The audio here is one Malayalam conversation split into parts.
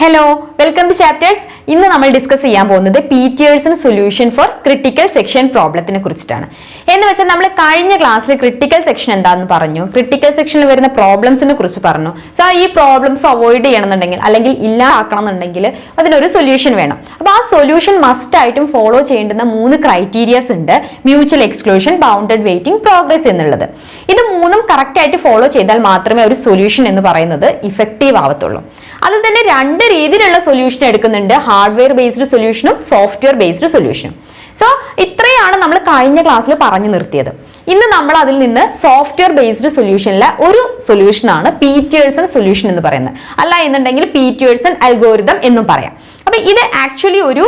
Hello, welcome to chapters. ഇന്ന് നമ്മൾ ഡിസ്കസ് ചെയ്യാൻ പോകുന്നത് Peterson solution for critical section പ്രോബ്ലത്തിനെ കുറിച്ചിട്ടാണ്. എന്ന് വെച്ചാൽ നമ്മൾ കഴിഞ്ഞ ക്ലാസ്സിൽ ക്രിട്ടിക്കൽ സെക്ഷൻ എന്താണെന്ന് പറഞ്ഞു, ക്രിട്ടിക്കൽ സെക്ഷനിൽ വരുന്ന പ്രോബ്ലംസിനെ കുറിച്ച് പറഞ്ഞു. സോ ഈ പ്രോബ്ലംസ് അവോയ്ഡ് ചെയ്യണമെന്നുണ്ടെങ്കിൽ അല്ലെങ്കിൽ ഇല്ലാതാക്കണം എന്നുണ്ടെങ്കിൽ അതിനൊരു സൊല്യൂഷൻ വേണം. അപ്പോൾ ആ സൊല്യൂഷൻ മസ്റ്റ് ആയിട്ടും ഫോളോ ചെയ്യേണ്ടുന്ന 3 ക്രൈറ്റീരിയസ് ഉണ്ട്: mutual exclusion, bounded waiting, progress എന്നുള്ളത്. ഇത് മൂന്നും കറക്റ്റ് ആയിട്ട് ഫോളോ ചെയ്താൽ മാത്രമേ ഒരു സൊല്യൂഷൻ എന്ന് പറയുന്നത് ഇഫക്റ്റീവ് ആവത്തുള്ളൂ. അതിൽ തന്നെ 2 രീതിയിലുള്ള സൊല്യൂഷൻ എടുക്കുന്നുണ്ട്: ഹാർഡ്വെയർ ബേസ്ഡ് സൊല്യൂഷനും സോഫ്റ്റ്വെയർ ബേസ്ഡ് സൊല്യൂഷനും. സോ ഇത്രയാണ് നമ്മൾ കഴിഞ്ഞ ക്ലാസ്സിൽ പറഞ്ഞു നിർത്തിയത്. ഇന്ന് നമ്മൾ അതിൽ നിന്ന് സോഫ്റ്റ്വെയർ ബേസ്ഡ് സൊല്യൂഷനിലെ ഒരു സൊല്യൂഷൻ ആണ് പീറ്റേഴ്സൺ സൊല്യൂഷൻ എന്ന് പറയുന്നത്. അല്ല എന്നുണ്ടെങ്കിൽ പീറ്റേഴ്സൺ അൽഗോരിതം എന്നും പറയാം. അപ്പൊ ഇത് ആക്ച്വലി ഒരു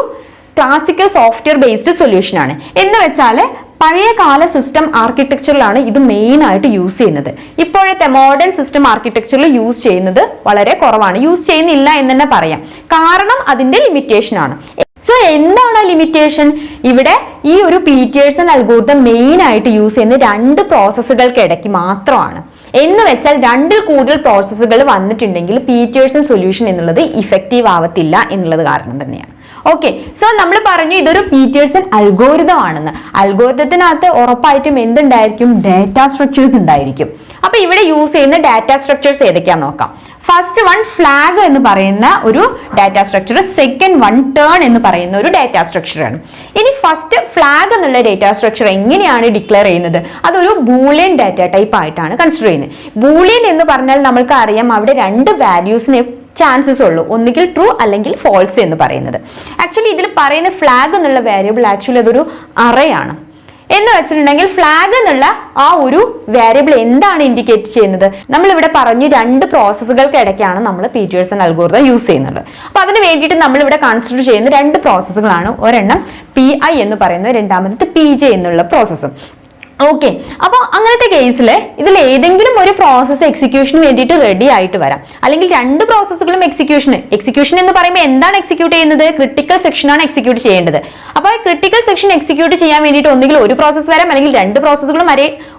ക്ലാസിക്കൽ സോഫ്റ്റ്വെയർ ബേസ്ഡ് സൊല്യൂഷൻ ആണ്. എന്ന് വെച്ചാൽ പഴയകാല സിസ്റ്റം ആർക്കിടെക്ചറിലാണ് ഇത് മെയിൻ ആയിട്ട് യൂസ് ചെയ്യുന്നത്. ഇപ്പോഴത്തെ മോഡേൺ സിസ്റ്റം ആർക്കിടെക്ചറിൽ യൂസ് ചെയ്യുന്നത് വളരെ കുറവാണ്, യൂസ് ചെയ്യുന്നില്ല എന്ന് തന്നെ പറയാം. കാരണം അതിന്റെ ലിമിറ്റേഷൻ ആണ്. സോ എന്താണ് ലിമിറ്റേഷൻ? ഇവിടെ ഈ ഒരു പീറ്റേഴ്സൺ അൽഗോരിതം മെയിൻ ആയിട്ട് യൂസ് ചെയ്യുന്നത് 2 പ്രോസസ്സുകൾക്ക് ഇടയ്ക്ക് മാത്രമാണ്. എന്ന് വെച്ചാൽ 2ൽ കൂടുതൽ പ്രോസസ്സുകൾ വന്നിട്ടുണ്ടെങ്കിൽ പീറ്റേഴ്സൺ സൊല്യൂഷൻ എന്നുള്ളത് ഇഫക്റ്റീവ് ആവത്തില്ല എന്നുള്ളത് കാരണം തന്നെയാണ്. ഓക്കെ, സോ നമ്മൾ പറഞ്ഞു ഇതൊരു പീറ്റേഴ്സൺ അൽഗോരിതം ആണെന്ന്. അൽഗോരിതത്തിനകത്ത് ഉറപ്പായിട്ടും എന്തുണ്ടായിരിക്കും? ഡാറ്റ സ്ട്രക്ചേഴ്സ് ഉണ്ടായിരിക്കും. അപ്പൊ ഇവിടെ യൂസ് ചെയ്യുന്ന ഡാറ്റ സ്ട്രക്ചേഴ്സ് ഏതൊക്കെയാന്ന് നോക്കാം. ഫസ്റ്റ് വൺ ഫ്ലാഗ് എന്ന് പറയുന്ന ഒരു data structure, second one turn എന്ന് പറയുന്ന ഒരു ഡാറ്റ സ്ട്രക്ചർ ആണ്. ഇനി ഫസ്റ്റ് ഫ്ലാഗ് എന്നുള്ള ഡാറ്റ സ്ട്രക്ചർ എങ്ങനെയാണ് ഡിക്ലെയർ ചെയ്യുന്നത്? അതൊരു ബൂളിയൻ ഡാറ്റ ടൈപ്പ് ആയിട്ടാണ് കൺസിഡർ ചെയ്യുന്നത്. ബൂളിയൻ എന്ന് പറഞ്ഞാൽ നമ്മൾക്ക് അറിയാം അവിടെ 2 വാല്യൂസിനെ ചാൻസസ് ഉള്ളൂ, ഒന്നുകിൽ ട്രൂ അല്ലെങ്കിൽ ഫോൾസ് എന്ന് പറയുന്നത്. ആക്ച്വലി ഇതിൽ പറയുന്ന ഫ്ലാഗ് എന്നുള്ള വേരിയബിൾ ആക്ച്വലി അതൊരു അറയാണ്. എന്ന് വെച്ചിട്ടുണ്ടെങ്കിൽ ഫ്ലാഗ് എന്നുള്ള ആ ഒരു വേരിയബിൾ എന്താണ് ഇൻഡിക്കേറ്റ് ചെയ്യുന്നത്? നമ്മൾ ഇവിടെ പറഞ്ഞു 2 പ്രോസസ്സുകൾക്ക് ഇടയ്ക്കാണ് നമ്മൾ പീറ്റേഴ്സൺ അൽഗോരിതം യൂസ് ചെയ്യുന്നത്. അപ്പൊ അതിന് വേണ്ടിയിട്ട് നമ്മൾ ഇവിടെ കൺസിഡർ ചെയ്യുന്ന 2 പ്രോസസ്സുകളാണ്. ഒരെണ്ണം PI എന്ന് പറയുന്നത്, രണ്ടാമത് PJ എന്നുള്ള പ്രോസസ്സും. ഓക്കെ, അപ്പോൾ അങ്ങനത്തെ കേസിൽ ഇതിൽ ഏതെങ്കിലും ഒരു പ്രോസസ്സ് എക്സിക്യൂഷന് വേണ്ടിയിട്ട് റെഡി ആയിട്ട് വരാം, അല്ലെങ്കിൽ 2 പ്രോസസ്സുകളും എക്സിക്യൂഷൻ എന്ന് പറയുമ്പോൾ എന്താണ് എക്സിക്യൂട്ട് ചെയ്യുന്നത്? ക്രിട്ടിക്കൽ സെക്ഷൻ ആണ് എക്സിക്യൂട്ട് ചെയ്യേണ്ടത്. അപ്പോൾ ക്രിട്ടിക്കൽ സെക്ഷൻ എക്സിക്യൂട്ട് ചെയ്യാൻ വേണ്ടിയിട്ട് ഒന്നുകിൽ ഒരു പ്രോസസ്സ് വരാം, അല്ലെങ്കിൽ 2 പ്രോസസ്സുകളും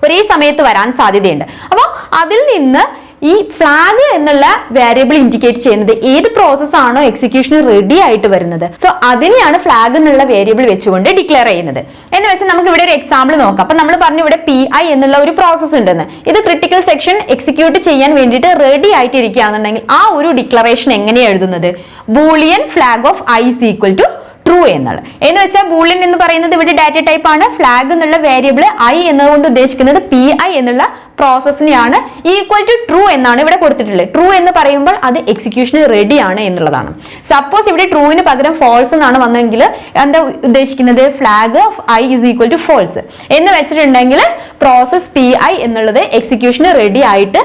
ഒരേ സമയത്ത് വരാൻ സാധ്യതയുണ്ട്. അപ്പോൾ അതിൽ നിന്ന് ഈ ഫ്ലാഗ് എന്നുള്ള വേരിയബിൾ ഇൻഡിക്കേറ്റ് ചെയ്യുന്നത് ഏത് പ്രോസസ് ആണോ എക്സിക്യൂഷന് റെഡി ആയിട്ട് വരുന്നത്. സോ അതിനെയാണ് ഫ്ലാഗ് എന്നുള്ള വേരിയബിൾ വെച്ചുകൊണ്ട് ഡിക്ലെയർ ചെയ്യുന്നത്. എന്ന് വെച്ചാൽ നമുക്ക് ഇവിടെ ഒരു എക്സാമ്പിൾ നോക്കാം. അപ്പൊ നമ്മൾ പറഞ്ഞു ഇവിടെ PI എന്നുള്ള ഒരു പ്രോസസ് ഉണ്ടെന്ന്. ഇത് ക്രിട്ടിക്കൽ സെക്ഷൻ എക്സിക്യൂട്ട് ചെയ്യാൻ വേണ്ടിയിട്ട് റെഡി ആയിട്ട് ഇരിക്കുകയാണെന്നുണ്ടെങ്കിൽ ആ ഒരു ഡിക്ലറേഷൻ എങ്ങനെയാണ് എഴുതുന്നത്? Boolean flag of I is equal to true എന്നുള്ള. എന്ന് വെച്ചാൽ ബൂളിയൻ എന്ന് പറയുന്നത് ഇവിടെ ഡാറ്റ ടൈപ്പ് ആണ്. ഫ്ലാഗ് എന്നുള്ള വേരിയബിൾ I എന്നതുകൊണ്ട് ഉദ്ദേശിക്കുന്നത് PI എന്നുള്ള പ്രോസസ്സിനെയാണ്. ഈക്വൽ ടു ട്രൂ എന്നാണ് ഇവിടെ കൊടുത്തിട്ടുള്ളത്. ട്രൂ എന്ന് പറയുമ്പോൾ അത് എക്സിക്യൂഷന് റെഡി ആണ് എന്നുള്ളതാണ്. സപ്പോസ് ഇവിടെ ട്രൂവിന് പകരം ഫോൾസ് എന്നാണ് വന്നെങ്കിൽ എന്താ ഉദ്ദേശിക്കുന്നത്? Flag of I is equal to false എന്ന് വെച്ചിട്ടുണ്ടെങ്കിൽ പ്രോസസ് PI എന്നുള്ളത് എക്സിക്യൂഷന് റെഡി ആയിട്ട്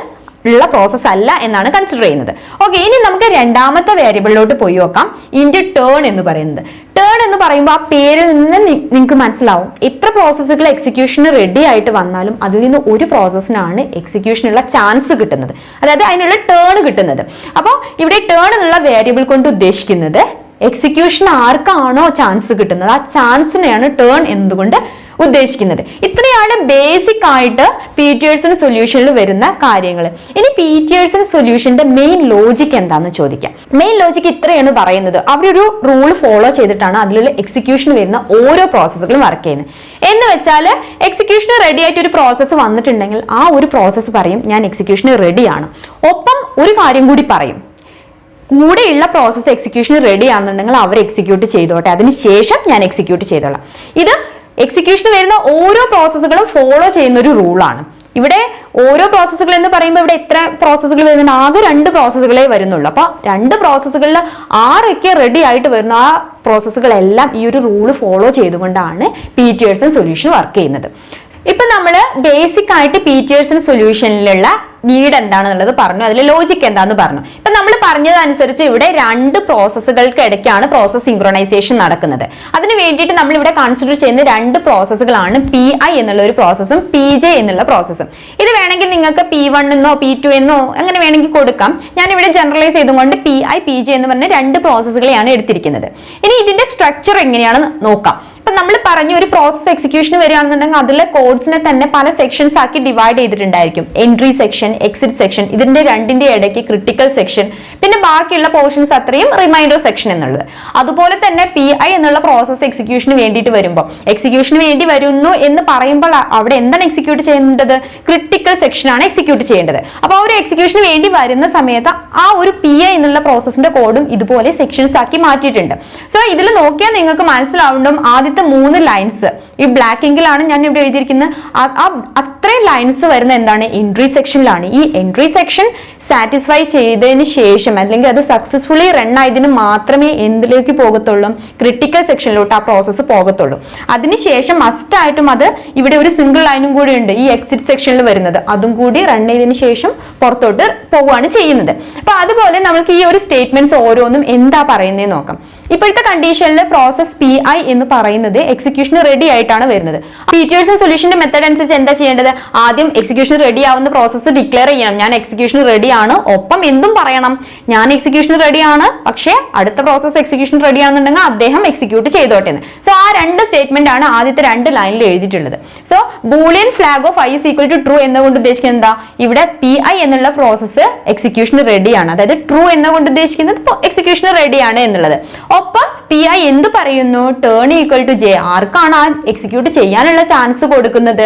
ഉള്ള പ്രോസസ് അല്ല എന്നാണ് കൺസിഡർ ചെയ്യുന്നത്. ഓക്കെ, ഇനി നമുക്ക് രണ്ടാമത്തെ വേരിയബിളിലോട്ട് പോയി നോക്കാം. ഇതിന്റെ ടേൺ എന്ന് പറയുന്നത്. ടേൺ എന്ന് പറയുമ്പോൾ ആ പേരിൽ നിന്ന് നിങ്ങൾക്ക് മനസ്സിലാവും എത്ര പ്രോസസ്സുകൾ എക്സിക്യൂഷന് റെഡി ആയിട്ട് വന്നാലും അതിൽ നിന്ന് ഒരു പ്രോസസ്സിനാണ് എക്സിക്യൂഷനുള്ള ചാൻസ് കിട്ടുന്നത്, അതായത് അതിനുള്ള ടേൺ കിട്ടുന്നത്. അപ്പോൾ ഇവിടെ ടേൺ എന്നുള്ള വേരിയബിൾ കൊണ്ട് ഉദ്ദേശിക്കുന്നത് എക്സിക്യൂഷൻ ആർക്കാണോ ചാൻസ് കിട്ടുന്നത് ആ ചാൻസിനെയാണ് ടേൺ എന്തുകൊണ്ട് ഉദ്ദേശിക്കുന്നത്. ഇത്രയാണ് ബേസിക് ആയിട്ട് പീറ്റേഴ്സൺ സൊല്യൂഷനിൽ വരുന്ന കാര്യങ്ങൾ. ഇനി പീറ്റേഴ്സൺ സൊല്യൂഷന്റെ മെയിൻ ലോജിക് എന്താണെന്ന് ചോദിക്കാം. മെയിൻ ലോജിക് ഇത്രയാണ് പറയുന്നത്: അവരൊരു റൂൾ ഫോളോ ചെയ്തിട്ടാണ് അതിലുള്ള എക്സിക്യൂഷൻ വരുന്ന ഓരോ പ്രോസസ്സുകളും വർക്ക് ചെയ്യുന്നത്. എന്ന് വെച്ചാൽ എക്സിക്യൂഷന് റെഡി ആയിട്ട് ഒരു പ്രോസസ്സ് വന്നിട്ടുണ്ടെങ്കിൽ ആ ഒരു പ്രോസസ്സ് പറയും ഞാൻ എക്സിക്യൂഷന് റെഡിയാണ്. ഒപ്പം ഒരു കാര്യം കൂടി പറയും, കൂടെയുള്ള പ്രോസസ്സ് എക്സിക്യൂഷന് റെഡി ആണെന്നുണ്ടെങ്കിൽ അവർ എക്സിക്യൂട്ട് ചെയ്തോട്ടെ, അതിനുശേഷം ഞാൻ എക്സിക്യൂട്ട് ചെയ്തോളാം. ഇത് എക്സിക്യൂഷന് വരുന്ന ഓരോ പ്രോസസ്സുകളും ഫോളോ ചെയ്യുന്ന ഒരു റൂളാണ്. ഇവിടെ ഓരോ പ്രോസസ്സുകൾ എന്ന് പറയുമ്പോൾ ഇവിടെ എത്ര പ്രോസസ്സുകൾ വരുന്നുണ്ട്? ആകെ 2 പ്രോസസ്സുകളെ വരുന്നുള്ളൂ. അപ്പൊ 2 പ്രോസസ്സുകളിൽ ആരൊക്കെ റെഡി ആയിട്ട് വരുന്നു ആ പ്രോസസ്സുകളെല്ലാം ഈ ഒരു റൂള് ഫോളോ ചെയ്തുകൊണ്ടാണ് പീറ്റേഴ്സൺ സൊല്യൂഷൻ വർക്ക് ചെയ്യുന്നത്. ഇപ്പൊ നമ്മൾ ബേസിക് ആയിട്ട് പീറ്റേഴ്സൺ സൊല്യൂഷനിലുള്ള നീഡ് എന്താണെന്നുള്ളത് പറഞ്ഞു, അതിൽ ലോജിക് എന്താന്ന് പറഞ്ഞു. ഇപ്പൊ നമ്മൾ പറഞ്ഞതനുസരിച്ച് ഇവിടെ 2 പ്രോസസ്സുകൾക്ക് ഇടയ്ക്കാണ് പ്രോസസ് സിങ്ക്രണൈസേഷൻ നടക്കുന്നത്. അതിന് വേണ്ടിയിട്ട് നമ്മൾ ഇവിടെ കൺസിഡർ ചെയ്യുന്ന 2 പ്രോസസ്സുകളാണ് PI എന്നുള്ള ഒരു പ്രോസസ്സും PJ എന്നുള്ള പ്രോസസ്സും. ഇത് വേണമെങ്കിൽ നിങ്ങൾക്ക് P1 എന്നോ P2 എന്നോ അങ്ങനെ വേണമെങ്കിൽ കൊടുക്കാം. ഞാൻ ഇവിടെ ജനറലൈസ് ചെയ്തുകൊണ്ട് PI PJ എന്ന് പറഞ്ഞ 2 പ്രോസസ്സുകളെയാണ് എടുത്തിരിക്കുന്നത്. ഇനി ഇതിന്റെ സ്ട്രക്ചർ എങ്ങനെയാണെന്ന് നോക്കാം. അപ്പൊ നമ്മൾ പറഞ്ഞു ഒരു പ്രോസസ് എക്സിക്യൂഷൻ വരികയാണെന്നുണ്ടെങ്കിൽ അതിലെ കോഡ്സിനെ തന്നെ പല സെക്ഷൻസ് ആക്കി ഡിവൈഡ് ചെയ്തിട്ടുണ്ടായിരിക്കും. എൻട്രി സെക്ഷൻ, എക്സിറ്റ് സെക്ഷൻ, ഇതിന്റെ രണ്ടിന്റെ ഇടയ്ക്ക് ക്രിട്ടിക്കൽ സെക്ഷൻ, പിന്നെ ബാക്കിയുള്ള പോർഷൻസ് അത്രയും റിമൈൻഡർ സെക്ഷൻ എന്നുള്ളത്. അതുപോലെ തന്നെ PI എന്നുള്ള പ്രോസസ് എക്സിക്യൂഷന് വേണ്ടിയിട്ട് വരുമ്പോൾ എക്സിക്യൂഷന് വേണ്ടി വരുന്നു എന്ന് പറയുമ്പോൾ അവിടെ എന്താണ് എക്സിക്യൂട്ട് ചെയ്യേണ്ടത്? ക്രിട്ടിക്കൽ സെക്ഷൻ ആണ് എക്സിക്യൂട്ട് ചെയ്യേണ്ടത്. അപ്പോൾ ഒരു എക്സിക്യൂഷന് വേണ്ടി വരുന്ന സമയത്ത് ആ ഒരു PI എന്നുള്ള പ്രോസസ്സിന്റെ കോഡും ഇതുപോലെ സെക്ഷൻസ് ആക്കി മാറ്റിയിട്ടുണ്ട്. സോ ഇതിൽ നോക്കിയാൽ നിങ്ങൾക്ക് മനസ്സിലാവുന്നുണ്ടും ആദ്യത്തെ 3 ലൈൻസ് ഈ ബ്ലാക്ക് ഇങ്കിലാണ് ഞാൻ ഇവിടെ എഴുതിയിരിക്കുന്നത്. അത്രയും ലൈൻസ് വരുന്ന എന്താണ്? എൻട്രി സെക്ഷനിലാണ്. ഈ എൻട്രി സെക്ഷൻ സാറ്റിസ്ഫൈ ചെയ്തതിന് ശേഷം അല്ലെങ്കിൽ അത് സക്സസ്ഫുള്ളി റൺ ആയതിന് മാത്രമേ എന്തിലേക്ക് പോകത്തുള്ളൂ? ക്രിട്ടിക്കൽ സെക്ഷനിലോട്ട് ആ പ്രോസസ്സ് പോകത്തുള്ളൂ. അതിനുശേഷം മസ്റ്റ് ആയിട്ടും അത് ഇവിടെ ഒരു സിംഗിൾ ലൈനും കൂടി ഉണ്ട് ഈ എക്സിറ്റ് സെക്ഷനിൽ വരുന്നത്, അതും കൂടി റൺ ചെയ്തതിന് ശേഷം പുറത്തോട്ട് പോവുകയാണ് ചെയ്യുന്നത്. അപ്പൊ അതുപോലെ നമുക്ക് ഈ ഒരു സ്റ്റേറ്റ്മെന്റ്സ് ഓരോന്നും എന്താ പറയുന്നത് നോക്കാം. ഇപ്പോഴത്തെ കണ്ടീഷനിൽ പ്രോസസ് PI എന്ന് പറയുന്നത് എക്സിക്യൂഷൻ റെഡി ആയിട്ടാണ് വരുന്നത്. പീറ്റേഴ്സൺ സൊല്യൂഷന്റെ മെത്തേഡ് അനുസരിച്ച് എന്താ ചെയ്യേണ്ടത്? ആദ്യം എക്സിക്യൂഷൻ റെഡി ആവുന്ന പ്രോസസ്സ് ഡിക്ലെയർ ചെയ്യണം. ഞാൻ എക്സിക്യൂഷൻ റെഡി ആണ്, ഒപ്പം എന്തും പറയണം, ഞാൻ എക്സിക്യൂഷൻ റെഡി ആണ്, പക്ഷേ അടുത്ത പ്രോസസ് എക്സിക്യൂഷൻ റെഡി ആണെന്നുണ്ടെങ്കിൽ അദ്ദേഹം എക്സിക്യൂട്ട് ചെയ്തോട്ടെ എന്ന്. സോ ആ 2 സ്റ്റേറ്റ്മെന്റ് ആണ് ആദ്യത്തെ 2 ലൈനിൽ എഴുതിയിട്ടുള്ളത്. So Boolean flag of I is equal to true എന്നുകൊണ്ട് ഉദ്ദേശിക്കുന്നത് എന്താ? ഇവിടെ PI എന്നുള്ള പ്രോസസ്സ് എക്സിക്യൂഷൻ റെഡിയാണ്, അതായത് ട്രൂ എന്നുകൊണ്ട് ഉദ്ദേശിക്കുന്നത് എക്സിക്യൂഷൻ റെഡിയാണ് എന്നുള്ളത്. ഒപ്പം PI എന്ത് പറയുന്നു? Turn equal to J. ആർക്കാണ് ആ എക്സിക്യൂട്ട് ചെയ്യാനുള്ള ചാൻസ് കൊടുക്കുന്നത്?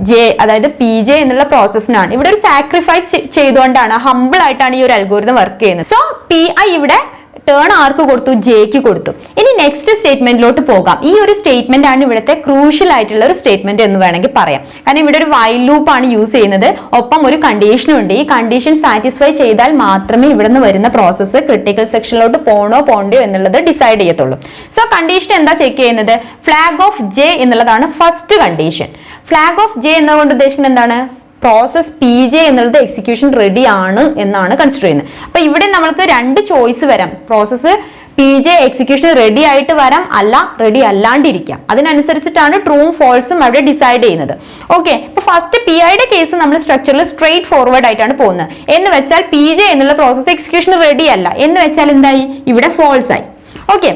J, അതായത് PJ എന്നുള്ള പ്രോസസ്സിനാണ്. ഇവിടെ ഒരു സാക്രിഫൈസ് ചെയ്തുകൊണ്ടാണ്, ഹംബിൾ ആയിട്ടാണ് ഈ ഒരു അൽഗോരിതം വർക്ക് ചെയ്യുന്നത്. സോ PI ഇവിടെ ടേൺ ആർക്ക് കൊടുത്തു? ജെക്ക് കൊടുത്തു. ഇനി നെക്സ്റ്റ് സ്റ്റേറ്റ്മെന്റിലോട്ട് പോകാം. ഈ ഒരു സ്റ്റേറ്റ്മെന്റ് ആണ് ഇവിടുത്തെ ക്രൂഷ്യൽ ആയിട്ടുള്ള ഒരു സ്റ്റേറ്റ്മെന്റ് എന്ന് വേണമെങ്കിൽ പറയാം. കാരണം ഇവിടെ ഒരു വൈൽ ലൂപ്പ് ആണ് യൂസ് ചെയ്യുന്നത്, ഒപ്പം ഒരു കണ്ടീഷനും ഉണ്ട്. ഈ കണ്ടീഷൻ സാറ്റിസ്ഫൈ ചെയ്താൽ മാത്രമേ ഇവിടെ നിന്ന് വരുന്ന പ്രോസസ്സ് ക്രിട്ടിക്കൽ സെക്ഷനിലോട്ട് പോണോ പോണ്ടോ എന്നുള്ളത് ഡിസൈഡ് ചെയ്യത്തുള്ളൂ. സോ കണ്ടീഷൻ എന്താ ചെക്ക് ചെയ്യുന്നത്? ഫ്ലാഗ് ഓഫ് J എന്നുള്ളതാണ് first condition. Flag of J എന്നുകൊണ്ട് ഉദ്ദേശിക്കുന്നത് എന്താണ്? പ്രോസസ് PJ എന്നുള്ളത് എക്സിക്യൂഷൻ റെഡി ആണ് എന്നാണ് കൺസിഡർ ചെയ്യുന്നത്. അപ്പൊ ഇവിടെ നമ്മൾക്ക് 2 ചോയ്സ് വരാം. പ്രോസസ്സ് PJ എക്സിക്യൂഷൻ റെഡി ആയിട്ട് വരാം, അല്ല റെഡി അല്ലാണ്ടിരിക്കാം. അതിനനുസരിച്ചിട്ടാണ് ട്രൂവും ഫോൾസും അവിടെ ഡിസൈഡ് ചെയ്യുന്നത്. ഓക്കെ, ഇപ്പൊ ഫസ്റ്റ് PIയുടെ കേസ് നമ്മൾ സ്ട്രക്ചറിൽ സ്ട്രെയിറ്റ് ഫോർവേഡ് ആയിട്ടാണ് പോകുന്നത്. എന്ന് വെച്ചാൽ PJ എന്നുള്ള പ്രോസസ് എക്സിക്യൂഷൻ റെഡി അല്ല എന്ന് വെച്ചാൽ എന്തായി? ഇവിടെ ഫോൾസ് ആയി. Okay,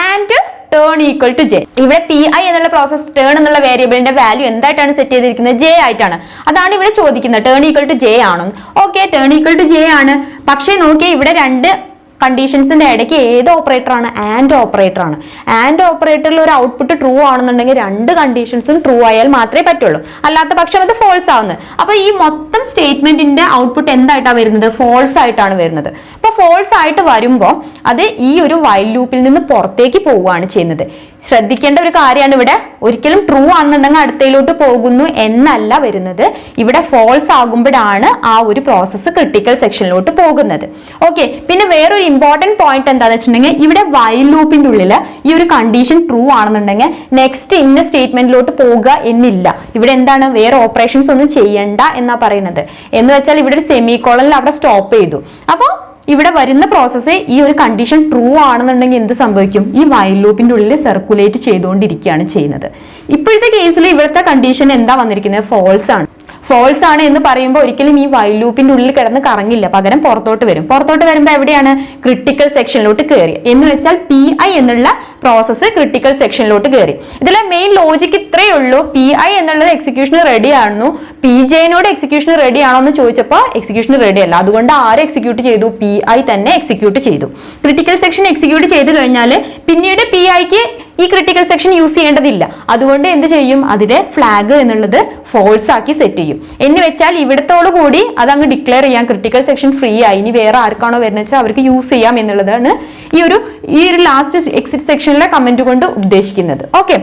and turn equal to J. ഇവിടെ PI എന്നുള്ള പ്രോസസ് ടേൺ എന്നുള്ള വേരിയബിളിന്റെ വാല്യൂ എന്തായിട്ടാണ് സെറ്റ് ചെയ്തിരിക്കുന്നത്? J ആയിട്ടാണ്. അതാണ് ഇവിടെ ചോദിക്കുന്നത്, ടേൺ ഈക്വൽ ടു J ആണോ? Okay, turn equal to J ആണ്. പക്ഷേ നോക്കിയേ, ഇവിടെ 2 കണ്ടീഷൻസിന്റെ ഇടയ്ക്ക് ഏത് ഓപ്പറേറ്റർ ആണ്? ആൻഡ് ഓപ്പറേറ്റർ ആണ്. ആൻഡ് ഓപ്പറേറ്ററിൽ ഒരു ഔട്ട്പുട്ട് ട്രൂ ആണെന്നുണ്ടെങ്കിൽ 2 കണ്ടീഷൻസും ട്രൂ ആയാൽ മാത്രമേ പറ്റുള്ളൂ, അല്ലാത്ത പക്ഷം അത് ഫോൾസ് ആവുന്നത്. അപ്പൊ ഈ മൊത്തം സ്റ്റേറ്റ്മെന്റിന്റെ ഔട്ട്പുട്ട് എന്തായിട്ടാണ് വരുന്നത്? ഫോൾസ് ആയിട്ടാണ് വരുന്നത്. അപ്പൊ ഫോൾസ് ആയിട്ട് വരുമ്പോൾ അത് ഈ ഒരു വൈൽ ലൂപ്പിൽ നിന്ന് പുറത്തേക്ക് പോവുകയാണ് ചെയ്യുന്നത്. ശ്രദ്ധിക്കേണ്ട ഒരു കാര്യമാണ്, ഇവിടെ ഒരിക്കലും ട്രൂ ആണെന്നുണ്ടെങ്കിൽ അടുത്തയിലോട്ട് പോകുന്നു എന്നല്ല വരുന്നത്. ഇവിടെ ഫോൾസ് ആകുമ്പോഴാണ് ആ ഒരു പ്രോസസ്സ് ക്രിട്ടിക്കൽ സെക്ഷനിലോട്ട് പോകുന്നത്. ഓക്കെ, പിന്നെ വേറൊരു ഇമ്പോർട്ടന്റ് പോയിന്റ് എന്താണെന്ന് വെച്ചിട്ടുണ്ടെങ്കിൽ, ഇവിടെ വൈൽ ലൂപ്പിന്റെ ഉള്ളിൽ ഈ ഒരു കണ്ടീഷൻ ട്രൂ ആണെന്നുണ്ടെങ്കിൽ നെക്സ്റ്റ് ഇന്ന സ്റ്റേറ്റ്മെന്റിലോട്ട് പോകുക എന്നില്ല. ഇവിടെ എന്താണ്? വേറെ ഓപ്പറേഷൻസ് ഒന്നും ചെയ്യണ്ട എന്നാ പറയുന്നത്. എന്ന് വെച്ചാൽ ഇവിടെ ഒരു സെമി കോളനിൽ അവിടെ സ്റ്റോപ്പ് ചെയ്തു. അപ്പോൾ ഇവിടെ വരുന്ന പ്രോസസ്സ് ഈ ഒരു കണ്ടീഷൻ ട്രൂ ആണെന്നുണ്ടെങ്കിൽ എന്ത് സംഭവിക്കും? ഈ വൈൽ ലൂപ്പിന്റെ ഉള്ളിൽ സർക്കുലേറ്റ് ചെയ്തുകൊണ്ടിരിക്കുകയാണ് ചെയ്യുന്നത്. ഇപ്പോഴത്തെ കേസിൽ ഇവിടുത്തെ കണ്ടീഷൻ എന്താ വന്നിരിക്കുന്നത്? ഫോൾസ് ആണ്. ഫോൾസ് ആണ് എന്ന് പറയുമ്പോൾ ഒരിക്കലും ഈ വൈൽ ലൂപ്പിന്റെ ഉള്ളിൽ കിടന്ന് കറങ്ങില്ല, പകരം പുറത്തോട്ട് വരും. പുറത്തോട്ട് വരുമ്പോൾ എവിടെയാണ്? ക്രിട്ടിക്കൽ സെക്ഷനിലോട്ട് കയറി. എന്ന് വെച്ചാൽ PI എന്നുള്ള പ്രോസസ്സ് ക്രിട്ടിക്കൽ സെക്ഷനിലോട്ട് കയറി. ഇതിലെ മെയിൻ ലോജിക്ക് ഇത്രയേ ഉള്ളൂ. PI എന്നുള്ളത് എക്സിക്യൂഷൻ റെഡി ആണെന്നു, PJനോട് എക്സിക്യൂഷൻ റെഡി ആണോ എന്ന് ചോദിച്ചപ്പോൾ എക്സിക്യൂഷൻ റെഡി അല്ല. അതുകൊണ്ട് ആരെ എക്സിക്യൂട്ട് ചെയ്തു? PI തന്നെ എക്സിക്യൂട്ട് ചെയ്തു. ക്രിട്ടിക്കൽ സെക്ഷൻ എക്സിക്യൂട്ട് ചെയ്ത് കഴിഞ്ഞാൽ പിന്നീട് PIക്ക് ഈ ക്രിട്ടിക്കൽ സെക്ഷൻ യൂസ് ചെയ്യേണ്ടതില്ല. അതുകൊണ്ട് എന്ത് ചെയ്യും? അതിലെ ഫ്ലാഗ് എന്നുള്ളത് ഫോൾസ് ആക്കി സെറ്റ് ചെയ്യും. എന്ന് വെച്ചാൽ ഇവിടത്തോടു കൂടി അതങ്ങ് ഡിക്ലെയർ ചെയ്യാം, ക്രിട്ടിക്കൽ സെക്ഷൻ ഫ്രീ ആയി, ഇനി വേറെ ആർക്കാണോ വരുന്നത് വെച്ചാൽ അവർക്ക് യൂസ് ചെയ്യാം എന്നുള്ളതാണ് ഈ ഒരു ലാസ്റ്റ് എക്സിറ്റ് സെക്ഷനിലെ കമന്റ് കൊണ്ട് ഉദ്ദേശിക്കുന്നത്. ഓക്കെ,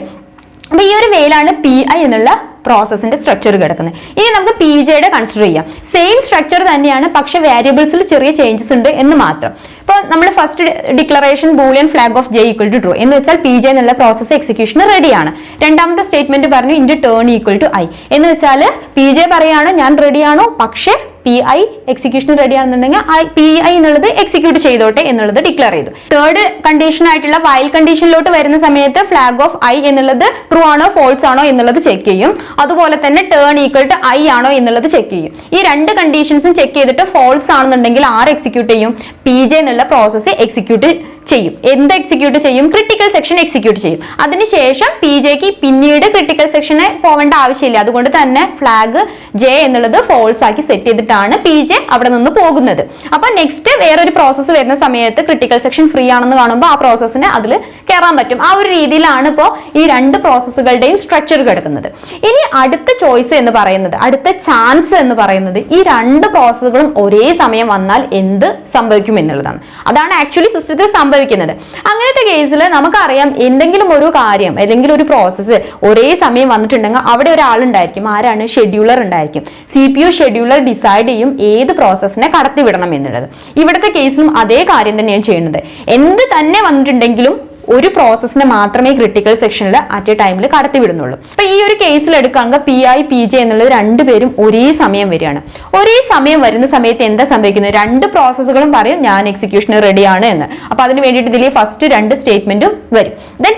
അപ്പൊ ഈ ഒരു വേയിലാണ് PI എന്നുള്ള പ്രോസസ്സിന്റെ സ്ട്രക്ചർ കിടക്കുന്നത്. ഇനി നമുക്ക് PJയുടെ കൺസിഡർ ചെയ്യാം. സെയിം സ്ട്രക്ചർ തന്നെയാണ്, പക്ഷെ വേരിയബിൾസിൽ ചെറിയ ചേഞ്ചസ് ഉണ്ട് എന്ന് മാത്രം. ഇപ്പൊ നമ്മൾ first declaration boolean flag of J equal to true എന്ന് വെച്ചാൽ PJ എന്നുള്ള പ്രോസസ് എക്സിക്യൂഷൻ റെഡിയാണ്. രണ്ടാമത്തെ സ്റ്റേറ്റ്മെന്റ് പറഞ്ഞു into turn equal to I എന്ന് വെച്ചാൽ PJ പറയാണ് ഞാൻ റെഡിയാണോ, പക്ഷേ PI എക്സിക്യൂഷൻ റെഡി ആണെന്നുണ്ടെങ്കിൽ PI എന്നുള്ളത് എക്സിക്യൂട്ട് ചെയ്തോട്ടെ എന്നുള്ളത് ഡിക്ലെയർ ചെയ്തു. തേർഡ് കണ്ടീഷൻ ആയിട്ടുള്ള വൈൽ കണ്ടീഷനിലോട്ട് വരുന്ന സമയത്ത് ഫ്ലാഗ് ഓഫ് I എന്നുള്ളത് ട്രൂ ആണോ ഫോൾസ് ആണോ എന്നുള്ളത് ചെക്ക് ചെയ്യും. അതുപോലെ തന്നെ ടേൺ ഈക്വൽ ടു I ആണോ എന്നുള്ളത് ചെക്ക് ചെയ്യും. ഈ 2 കണ്ടീഷൻസും ചെക്ക് ചെയ്തിട്ട് ഫോൾസ് ആണെന്നുണ്ടെങ്കിൽ ആര് എക്സിക്യൂട്ട് ചെയ്യും? PJ എന്നുള്ള പ്രോസസ്സ് എക്സിക്യൂട്ട് ചെയ്യും. എന്ത് എക്സിക്യൂട്ട് ചെയ്യും? ക്രിട്ടിക്കൽ സെക്ഷൻ എക്സിക്യൂട്ട് ചെയ്യും. അതിനുശേഷം പി ജെക്ക് പിന്നീട് ക്രിട്ടിക്കൽ സെക്ഷന് പോവേണ്ട ആവശ്യമില്ല. അതുകൊണ്ട് തന്നെ ഫ്ലാഗ് ജെ എന്നുള്ളത് ഫോൾസ് ആക്കി സെറ്റ് ചെയ്തിട്ടാണ് പി ജെ അവിടെ നിന്ന് പോകുന്നത്. അപ്പൊ നെക്സ്റ്റ് വേറൊരു പ്രോസസ്സ് വരുന്ന സമയത്ത് ക്രിട്ടിക്കൽ സെക്ഷൻ ഫ്രീ ആണെന്ന് കാണുമ്പോൾ ആ പ്രോസസ്സിന് അതിൽ കയറാൻ പറ്റും. ആ ഒരു രീതിയിലാണ് ഇപ്പോൾ ഈ രണ്ട് പ്രോസസ്സുകളുടെയും സ്ട്രക്ചർ കിടക്കുന്നത്. ഇനി അടുത്ത ചോയ്സ് എന്ന് പറയുന്നത്, അടുത്ത ചാൻസ് എന്ന് പറയുന്നത്, ഈ രണ്ട് പ്രോസസ്സുകളും ഒരേ സമയം വന്നാൽ എന്ത് സംഭവിക്കും എന്നുള്ളതാണ്. അതാണ് ആക്ച്വലി സിസ്റ്റത്തിൽ സംഭവിക്കുന്നത്. അങ്ങനത്തെ കേസിൽ നമുക്കറിയാം, എന്തെങ്കിലും ഒരു കാര്യം അല്ലെങ്കിൽ ഒരു പ്രോസസ്സ് ഒരേ സമയം വന്നിട്ടുണ്ടെങ്കിൽ അവിടെ ഒരാളുണ്ടായിരിക്കും. ആരാണ്? ഷെഡ്യൂളർ ഉണ്ടായിരിക്കും. CPU ഷെഡ്യൂളർ ഡിസൈഡ് ചെയ്യും ഏത് പ്രോസസ്സിനെ കടത്തിവിടണം എന്നുള്ളത്. ഇവിടുത്തെ കേസിലും അതേ കാര്യം തന്നെയാണ് ചെയ്യുന്നത്. എന്ത് തന്നെ വന്നിട്ടുണ്ടെങ്കിലും ഒരു പ്രോസസ്സിനെ മാത്രമേ ക്രിട്ടിക്കൽ സെക്ഷനിൽ അറ്റ് എ ടൈമിൽ കടത്തിവിടുന്നുള്ളൂ. അപ്പൊ ഈ ഒരു കേസിൽ എടുക്കുകയാണെങ്കിൽ PI PJ എന്നുള്ളത് രണ്ടുപേരും ഒരേ സമയം വരികയാണ്. ഒരേ സമയം വരുന്ന സമയത്ത് എന്താ സംഭവിക്കുന്നത്? രണ്ട് പ്രോസസ്സുകളും പറയും ഞാൻ എക്സിക്യൂഷന് റെഡിയാണ് എന്ന്. അപ്പൊ അതിന് വേണ്ടിയിട്ട് ഇതിൽ ഫസ്റ്റ് രണ്ട് സ്റ്റേറ്റ്മെന്റും വരും. ദെൻ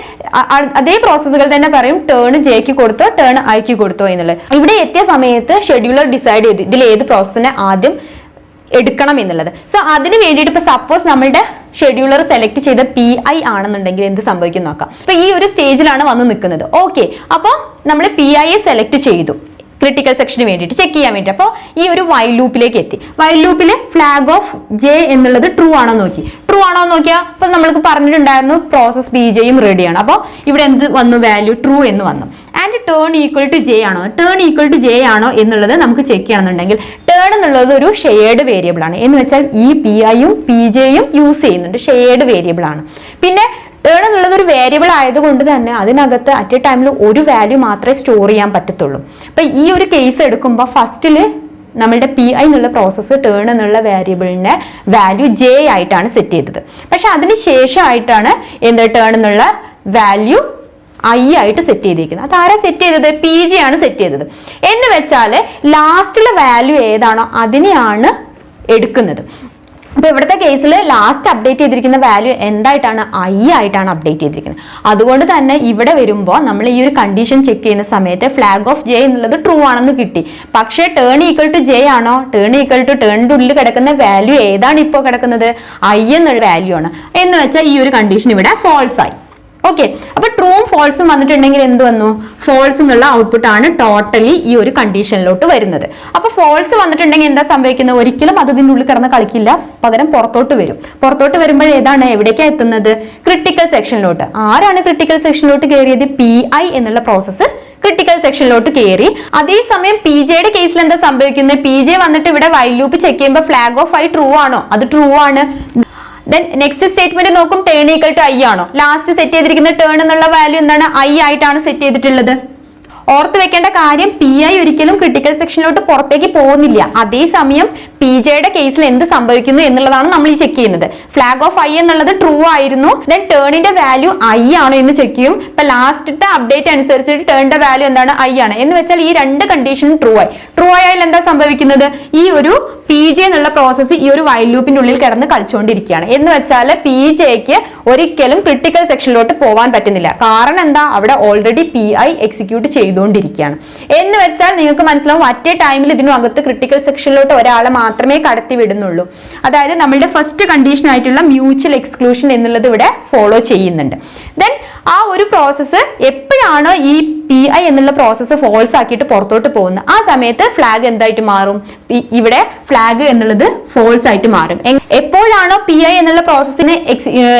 അതേ പ്രോസസ്സുകൾ തന്നെ പറയും ടേൺ ജെക്ക് കൊടുത്തോ ടേൺ ഐക്ക് കൊടുത്തോ എന്നുള്ളത്. ഇവിടെ എത്തിയ സമയത്ത് ഷെഡ്യൂളർ ഡിസൈഡ് ചെയ്തു ഇതിൽ ഏത് പ്രോസസ്സിനെ ആദ്യം എടുക്കണം എന്നുള്ളത്. സോ അതിന് വേണ്ടിയിട്ട് ഇപ്പൊ സപ്പോസ് നമ്മളുടെ ഷെഡ്യൂളർ സെലക്ട് ചെയ്ത PI ആണെന്നുണ്ടെങ്കിൽ എന്ത് സംഭവിക്കും നോക്കാം. അപ്പൊ ഈ ഒരു സ്റ്റേജിലാണ് വന്ന് നിൽക്കുന്നത്. ഓക്കെ, അപ്പോൾ നമ്മൾ PI സെലക്ട് ചെയ്തു ക്രിട്ടിക്കൽ സെക്ഷന് വേണ്ടിയിട്ട് ചെക്ക് ചെയ്യാൻ വേണ്ടി. അപ്പോൾ ഈ ഒരു വൈൽ ലൂപ്പിലേക്ക് എത്തി. വൈൽ ലൂപ്പിൽ ഫ്ലാഗ് ഓഫ് ജെ എന്നുള്ളത് ട്രൂ ആണോ നോക്കി. ട്രൂ ആണോ നോക്കിയാൽ അപ്പൊ നമ്മൾക്ക് പറഞ്ഞിട്ടുണ്ടായിരുന്നു പ്രോസസ് PJയും റെഡിയാണ്. അപ്പോൾ ഇവിടെ എന്ത് വന്നു? വാല്യൂ ട്രൂ എന്ന് വന്നു. And turn equal to J ആണോ, ടേൺ ഈക്വൽ ടു ജെ ആണോ എന്നുള്ളത് നമുക്ക് ചെക്ക് ചെയ്യണമെന്നുണ്ടെങ്കിൽ ടേൺ എന്നുള്ളത് ഒരു ഷെയർഡ് വേരിയബിൾ ആണ്. എന്ന് വെച്ചാൽ ഈ PIയും PJയും യൂസ് ചെയ്യുന്നുണ്ട്, ഷെയർഡ് വേരിയബിൾ ആണ്. പിന്നെ ടേൺ എന്നുള്ളത് ഒരു വേരിയബിൾ ആയതുകൊണ്ട് തന്നെ അതിനകത്ത് അറ്റ് എ ടൈമിൽ ഒരു വാല്യൂ മാത്രമേ സ്റ്റോർ ചെയ്യാൻ പറ്റത്തുള്ളൂ. അപ്പൊ ഈ ഒരു കേസ് എടുക്കുമ്പോൾ ഫസ്റ്റില് നമ്മളുടെ PI എന്നുള്ള പ്രോസസ്സ് ടേൺ എന്നുള്ള വേരിയബിളിന്റെ വാല്യൂ ജെ ആയിട്ടാണ് സെറ്റ് ചെയ്തത്. പക്ഷെ അതിന് ശേഷമായിട്ടാണ് എന്ത് ടേൺ എന്നുള്ള വാല്യൂ I ആയിട്ട് സെറ്റ് ചെയ്തിരിക്കുന്നത്. അതാരാ സെറ്റ് ചെയ്തത്? PJ ആണ് സെറ്റ് ചെയ്തത്. എന്ന് വെച്ചാൽ ലാസ്റ്റിലെ വാല്യൂ ഏതാണോ അതിനെയാണ് എടുക്കുന്നത്. അപ്പൊ ഇവിടുത്തെ കേസിൽ ലാസ്റ്റ് അപ്ഡേറ്റ് ചെയ്തിരിക്കുന്ന വാല്യൂ എന്തായിട്ടാണ്? I ആയിട്ടാണ് അപ്ഡേറ്റ് ചെയ്തിരിക്കുന്നത്. അതുകൊണ്ട് തന്നെ ഇവിടെ വരുമ്പോൾ നമ്മൾ ഈ ഒരു കണ്ടീഷൻ ചെക്ക് ചെയ്യുന്ന സമയത്ത് ഫ്ലാഗ് ഓഫ് ജെ എന്നുള്ളത് ട്രൂ ആണെന്ന് കിട്ടി. പക്ഷേ ടേൺ ഈക്വൽ ടു ജെ ആണോ? ടേൺ ഈക്വൽ ടു ടേണിന്റെ ഉള്ളിൽ കിടക്കുന്ന വാല്യൂ ഏതാണ് ഇപ്പോൾ കിടക്കുന്നത്? I എന്നുള്ള വാല്യൂ ആണ്. എന്ന് വെച്ചാൽ ഈ ഒരു കണ്ടീഷൻ ഇവിടെ ഫോൾസ് ആയി. ഓക്കെ, അപ്പൊ ട്രൂവും ഫോൾസും വന്നിട്ടുണ്ടെങ്കിൽ എന്ത് വന്നു? ഫോൾസ് എന്നുള്ള ഔട്ട്പുട്ട് ആണ് ടോട്ടലി ഈ ഒരു കണ്ടീഷനിലോട്ട് വരുന്നത്. അപ്പൊ ഫോൾസ് വന്നിട്ടുണ്ടെങ്കിൽ എന്താ സംഭവിക്കുന്നത്? ഒരിക്കലും അത് ഇതിൻ്റെ ഉള്ളിൽ കിടന്ന് കളിക്കില്ല, പകരം പുറത്തോട്ട് വരും. പുറത്തോട്ട് വരുമ്പോൾ ഏതാണ് എവിടേക്കാണ് എത്തുന്നത്? ക്രിട്ടിക്കൽ സെക്ഷനിലോട്ട്. ആരാണ് ക്രിട്ടിക്കൽ സെക്ഷനിലോട്ട് കയറിയത്? PI എന്നുള്ള പ്രോസസ്സ് ക്രിട്ടിക്കൽ സെക്ഷനിലോട്ട് കയറി. അതേസമയം PJയുടെ കേസിൽ എന്താ സംഭവിക്കുന്നത്? PJ വന്നിട്ട് ഇവിടെ വൈൽ ലൂപ്പ് ചെക്ക് ചെയ്യുമ്പോൾ ഫ്ലാഗ് ഓഫ് I ട്രൂ ആണോ? അത് ട്രൂ ആണ്. ദെൻ നെക്സ്റ്റ് സ്റ്റേറ്റ്മെന്റ് നോക്കും ടേൺ ഈക്വൽ ടു I ആണോ? ലാസ്റ്റ് സെറ്റ് ചെയ്തിരിക്കുന്ന ടേൺ എന്നുള്ള വാല്യൂ എന്താണ്? I ആയിട്ടാണ് സെറ്റ് ചെയ്തിട്ടുള്ളത്. ഓർത്ത് വെക്കേണ്ട കാര്യം PI ഒരിക്കലും ക്രിട്ടിക്കൽ സെക്ഷനിലോട്ട് പുറത്തേക്ക് പോകുന്നില്ല. അതേസമയം PJയുടെ കേസിൽ എന്ത് സംഭവിക്കുന്നു എന്നുള്ളതാണ് നമ്മൾ ഈ ചെക്ക് ചെയ്യുന്നത്. ഫ്ലാഗ് ഓഫ് I എന്നുള്ളത് ട്രൂ ആയിരുന്നു. ദെൻ ടേണിന്റെ വാല്യൂ I ആണോ എന്ന് ചെക്ക് ചെയ്യും. ഇപ്പൊ ലാസ്റ്റത്തെ അപ്ഡേറ്റ് അനുസരിച്ചിട്ട് ടേണിന്റെ വാല്യൂ എന്താണ്? I ആണ്. എന്ന് വെച്ചാൽ ഈ രണ്ട് കണ്ടീഷനും ട്രൂ ആയി. ട്രൂ ആയാൽ എന്താ സംഭവിക്കുന്നത്? ഈ ഒരു PJ എന്നുള്ള പ്രോസസ്സ് ഈ ഒരു വൈൽ ലൂപ്പിന്റെ ഉള്ളിൽ കിടന്ന് കളിച്ചുകൊണ്ടിരിക്കുകയാണ്. എന്ന് വെച്ചാൽ PJക്ക് ഒരിക്കലും ക്രിട്ടിക്കൽ സെക്ഷനിലോട്ട് പോകാൻ പറ്റുന്നില്ല. കാരണം എന്താ? അവിടെ ഓൾറെഡി PI എക്സിക്യൂട്ട് ചെയ്തുകൊണ്ടിരിക്കുകയാണ്. എന്ന് വെച്ചാൽ നിങ്ങൾക്ക് മനസ്സിലാവും അറ്റ് എ ടൈമിൽ ഇതിനകത്ത് ക്രിട്ടിക്കൽ സെക്ഷനിലോട്ട് ഒരാളെ മാത്രമേ കടത്തി വിടുന്നുള്ളൂ. അതായത് നമ്മളുടെ ഫസ്റ്റ് കണ്ടീഷൻ ആയിട്ടുള്ള മ്യൂച്വൽ എക്സ്ക്ലൂഷൻ എന്നുള്ളത് ഇവിടെ ഫോളോ ചെയ്യുന്നുണ്ട്. ദെൻ ആ ഒരു പ്രോസസ്സ് എപ്പോഴാണോ ഈ PI എന്നുള്ള പ്രോസസ്സ് ഫോൾസ് ആക്കിയിട്ട് പുറത്തോട്ട് പോകുന്നത് ആ സമയത്ത് ഫ്ലാഗ് എന്തായിട്ട് മാറും? ഇവിടെ ഫ്ലാഗ് എന്നുള്ളത് ഫോൾസ് ആയിട്ട് മാറും. എപ്പോഴാണോ PI എന്നുള്ള പ്രോസസ്സിന്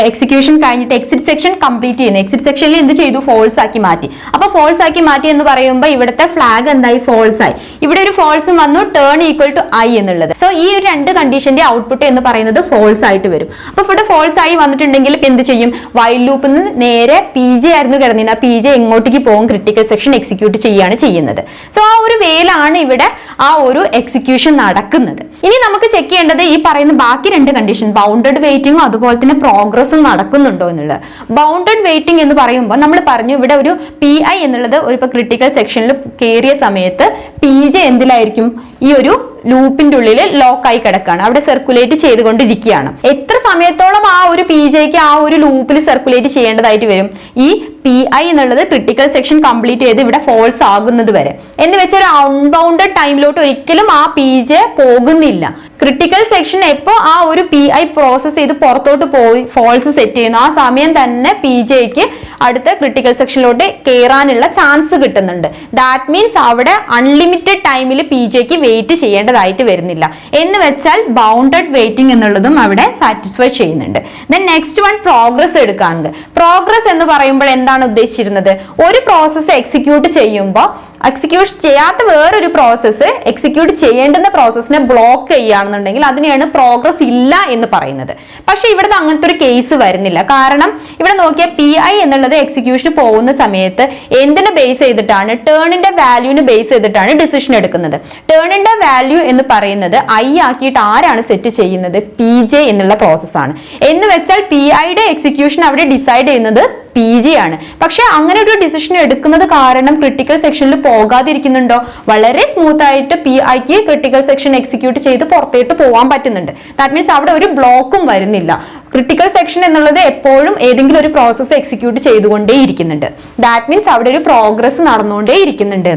എക്സിക്യൂഷൻ കഴിഞ്ഞിട്ട് എക്സിറ്റ് സെക്ഷൻ കംപ്ലീറ്റ് ചെയ്യുന്നത്, എക്സിറ്റ് സെക്ഷനിൽ എന്ത് ചെയ്തു? ഫോൾസ് ആക്കി മാറ്റി. അപ്പൊ ഫോൾസ് ആക്കി മാറ്റി എന്ന് പറയുമ്പോൾ ഇവിടുത്തെ ഫ്ലാഗ് എന്തായി? ഫോൾസ് ആയി. ഇവിടെ ഒരു ഫോൾസും വന്നു, ടേൺ ഈക്വൽ ടു I എന്നുള്ളത്. സോ ഈ ഒരു രണ്ട് കണ്ടീഷന്റെ ഔട്ട്പുട്ട് എന്ന് പറയുന്നത് ഫോൾസ് ആയിട്ട് വരും. അപ്പൊ ഇവിടെ ഫോൾസ് ആയി വന്നിട്ടുണ്ടെങ്കിൽ എന്ത് ചെയ്യും? വൈൽ ലൂപ്പിൽ നിന്ന് നേരെ PJ ആയിരുന്നു കിടന്നിരുന്നത്. PJ എങ്ങോട്ടേക്ക് പോകും? ക്രിട്ടിക്കൽ സെക്ഷൻ എക്സിക്യൂട്ട് ചെയ്യാണ് ചെയ്യുന്നത്. സോ ആ ഒരു വേലാണ് ഇവിടെ ആ ഒരു എക്സിക്യൂഷൻ നടക്കുന്നത്. ഇനി നമുക്ക് ചെക്ക് ചെയ്യേണ്ടത് ഈ പറയുന്ന ബാക്കി രണ്ട് കണ്ടീഷൻ, ബൗണ്ടഡ് വെയിറ്റിംഗും അതുപോലെ തന്നെ പ്രോഗ്രസ്സും നടക്കുന്നുണ്ടോ എന്നുള്ളത്. ബൗണ്ടഡ് വെയിറ്റിംഗ് എന്ന് പറയുമ്പോൾ നമ്മൾ പറഞ്ഞു ഇവിടെ ഒരു PI എന്നുള്ളത് ഒരു ക്രിട്ടിക്കൽ സെക്ഷനിൽ കയറിയ സമയത്ത് PJ എന്തിലായിരിക്കും? ഈ ഒരു ലൂപ്പിന്റെ ഉള്ളിൽ ലോക്കായി കിടക്കുകയാണ്, അവിടെ സർക്കുലേറ്റ് ചെയ്തുകൊണ്ടിരിക്കുകയാണ്. എത്ര സമയത്തോളം ആ ഒരു PJക്ക് ആ ഒരു ലൂപ്പിൽ സർക്കുലേറ്റ് ചെയ്യേണ്ടതായിട്ട് വരും? ഈ PI എന്നുള്ളത് ക്രിട്ടിക്കൽ സെക്ഷൻ കംപ്ലീറ്റ് ചെയ്ത് ഇവിടെ ഫോൾസ് ആകുന്നത് വരെ. എന്ന് വെച്ചാൽ ഒരു അൺബൗണ്ടഡ് ടൈമിലോട്ട് ഒരിക്കലും ആ PJ പോകുന്നില്ല. ക്രിട്ടിക്കൽ സെക്ഷൻ എപ്പോൾ ആ ഒരു PI പ്രോസസ് ചെയ്ത് പുറത്തോട്ട് പോയി ഫോൾസ് സെറ്റ് ചെയ്യുന്നു ആ സമയം തന്നെ PJക്ക് അടുത്ത ക്രിട്ടിക്കൽ സെക്ഷനിലോട്ട് കയറാനുള്ള ചാൻസ് കിട്ടുന്നുണ്ട്. ദാറ്റ് മീൻസ് അവിടെ അൺലിമിറ്റഡ് ടൈമിൽ PJക്ക് വെയിറ്റ് ചെയ്യേണ്ടതായിട്ട് വരുന്നില്ല. എന്ന് വെച്ചാൽ ബൗണ്ടഡ് വെയിറ്റിംഗ് എന്നുള്ളതും അവിടെ സാറ്റിസ്ഫൈ ചെയ്യുന്നുണ്ട്. ദെൻ നെക്സ്റ്റ് വൺ പ്രോഗ്രസ് എടുക്കാനുണ്ട്. പ്രോഗ്രസ് എന്ന് പറയുമ്പോൾ എന്താണ് ഉദ്ദേശിച്ചിരുന്നത്? ഒരു പ്രോസസ്സ് എക്സിക്യൂട്ട് ചെയ്യുമ്പോൾ എക്സിക്യൂട്ട് ചെയ്യാത്ത വേറൊരു പ്രോസസ്സ് എക്സിക്യൂട്ട് ചെയ്യേണ്ടുന്ന പ്രോസസ്സിനെ ബ്ലോക്ക് ചെയ്യുകയാണെന്നുണ്ടെങ്കിൽ അതിനെയാണ് പ്രോഗ്രസ് ഇല്ല എന്ന് പറയുന്നത്. പക്ഷെ ഇവിടെ അങ്ങനത്തെ ഒരു കേസ് വരുന്നില്ല. കാരണം ഇവിടെ നോക്കിയാൽ PI എന്നുള്ളത് എക്സിക്യൂഷന് പോകുന്ന സമയത്ത് എന്തിനെ ബേസ് ചെയ്തിട്ടാണ്? ടേണിന്റെ വാല്യൂവിനെ ബേസ് ചെയ്തിട്ടാണ് ഡിസിഷൻ എടുക്കുന്നത്. ടേണിന്റെ വാല്യൂ എന്ന് പറയുന്നത് I ആക്കിയിട്ട് ആരാണ് സെറ്റ് ചെയ്യുന്നത്? PJ എന്നുള്ള പ്രോസസ്സാണ്. എന്ന് വെച്ചാൽ PIയുടെ എക്സിക്യൂഷൻ അവിടെ ഡിസൈഡ് ചെയ്യുന്നത് PJ ആണ്. പക്ഷെ അങ്ങനെ ഒരു ഡിസിഷൻ എടുക്കുന്നത് കാരണം ക്രിട്ടിക്കൽ സെക്ഷനിൽ പോകാതിരിക്കുന്നുണ്ടോ? വളരെ സ്മൂത്ത് ആയിട്ട് PIക്ക് ക്രിട്ടിക്കൽ സെക്ഷൻ എക്സിക്യൂട്ട് ചെയ്ത് പുറത്തേട്ട് പോകാൻ പറ്റുന്നുണ്ട്. ദാറ്റ് മീൻസ് അവിടെ ഒരു ബ്ലോക്കും വരുന്നില്ല. ക്രിട്ടിക്കൽ സെക്ഷൻ എന്നുള്ളത് എപ്പോഴും ഏതെങ്കിലും ഒരു പ്രോസസ്സ് എക്സിക്യൂട്ട് ചെയ്തുകൊണ്ടേ ഇരിക്കുന്നുണ്ട്. ദാറ്റ് മീൻസ് അവിടെ ഒരു പ്രോഗ്രസ് നടന്നുകൊണ്ടേ ഇരിക്കുന്നുണ്ട്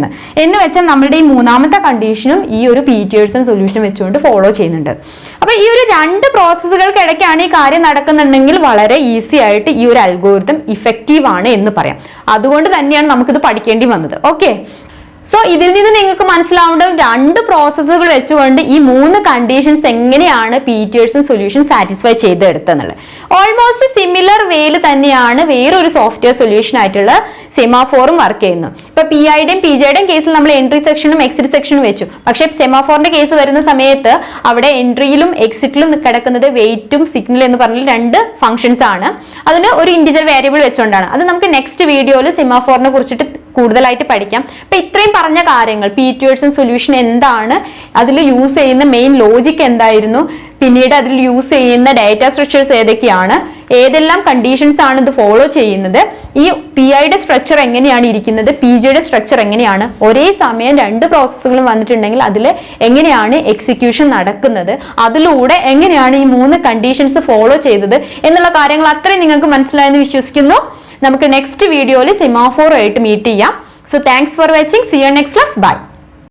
എന്ന് വെച്ചാൽ നമ്മുടെ ഈ മൂന്നാമത്തെ കണ്ടീഷനും ഈ ഒരു പീറ്റേഴ്സൺ സൊല്യൂഷൻ വെച്ചുകൊണ്ട് ഫോളോ ചെയ്യുന്നുണ്ട്. അപ്പൊ ഈ ഒരു രണ്ട് പ്രോസസ്സുകൾക്കിടയ്ക്കാണ് ഈ കാര്യം നടക്കുന്നുണ്ടെങ്കിൽ വളരെ ഈസി ആയിട്ട് ഈ ഒരു അൽഗോരിതം ഇഫക്റ്റീവ് ആണ് എന്ന് പറയാം. അതുകൊണ്ട് തന്നെയാണ് നമുക്കിത് പഠിക്കേണ്ടി വന്നത്. ഓക്കെ, സോ ഇതിൽ നിന്ന് നിങ്ങൾക്ക് മനസ്സിലാവേണ്ടത് രണ്ട് പ്രോസസ്സുകൾ വെച്ചുകൊണ്ട് ഈ മൂന്ന് കണ്ടീഷൻസ് എങ്ങനെയാണ് പീറ്റേഴ്സൺ സൊല്യൂഷൻ സാറ്റിസ്ഫൈ ചെയ്തെടുത്തെന്നുള്ളത്. ഓൾമോസ്റ്റ് സിമിലർ വേയിൽ തന്നെയാണ് വേറൊരു സോഫ്റ്റ്വെയർ സൊല്യൂഷൻ ആയിട്ടുള്ള സെമാഫോറും വർക്ക് ചെയ്യുന്നു. ഇപ്പൊ PIയുടെയും PJയുടെയും കേസിൽ നമ്മൾ എൻട്രി സെക്ഷനും എക്സിറ്റ് സെക്ഷനും വെച്ചു. പക്ഷെ സെമാഫോറിന്റെ കേസ് വരുന്ന സമയത്ത് അവിടെ എൻട്രിയിലും എക്സിറ്റിലും കിടക്കുന്നത് വെയിറ്റും സിഗ്നൽ എന്ന് പറഞ്ഞാൽ രണ്ട് ഫംഗ്ഷൻസ് ആണ്. അതിന് ഒരു ഇന്റിജർ വേരിയബിൾ വെച്ചുകൊണ്ടാണ്. അത് നമുക്ക് നെക്സ്റ്റ് വീഡിയോയിൽ സെമാഫോറിനെ കുറിച്ചിട്ട് കൂടുതലായിട്ട് പഠിക്കാം. അപ്പൊ ഇത്രയും പറഞ്ഞ കാര്യങ്ങൾ പീറ്റേഴ്സൺ സൊല്യൂഷൻ എന്താണ്, അതിൽ യൂസ് ചെയ്യുന്ന മെയിൻ ലോജിക് എന്തായിരുന്നു, പിന്നീട് അതിൽ യൂസ് ചെയ്യുന്ന ഡാറ്റ സ്ട്രക്ചേഴ്സ് ഏതൊക്കെയാണ്, ഏതെല്ലാം കണ്ടീഷൻസ് ആണ് ഇത് ഫോളോ ചെയ്യുന്നത്, ഈ PIയുടെ സ്ട്രക്ചർ എങ്ങനെയാണ് ഇരിക്കുന്നത്, PJയുടെ സ്ട്രക്ചർ എങ്ങനെയാണ്, ഒരേ സമയം രണ്ട് പ്രോസസ്സുകളും വന്നിട്ടുണ്ടെങ്കിൽ അതിൽ എങ്ങനെയാണ് എക്സിക്യൂഷൻ നടക്കുന്നത്, അതിലൂടെ എങ്ങനെയാണ് ഈ മൂന്ന് കണ്ടീഷൻസ് ഫോളോ ചെയ്തത് എന്നുള്ള കാര്യങ്ങൾ അത്രയും നിങ്ങൾക്ക് മനസ്സിലായെന്ന് വിശ്വസിക്കുന്നു. നമുക്ക് നെക്സ്റ്റ് വീഡിയോയിൽ സെമാഫോർ ആയിട്ട് മീറ്റ് ചെയ്യാം. So thanks for watching. See you next class. By.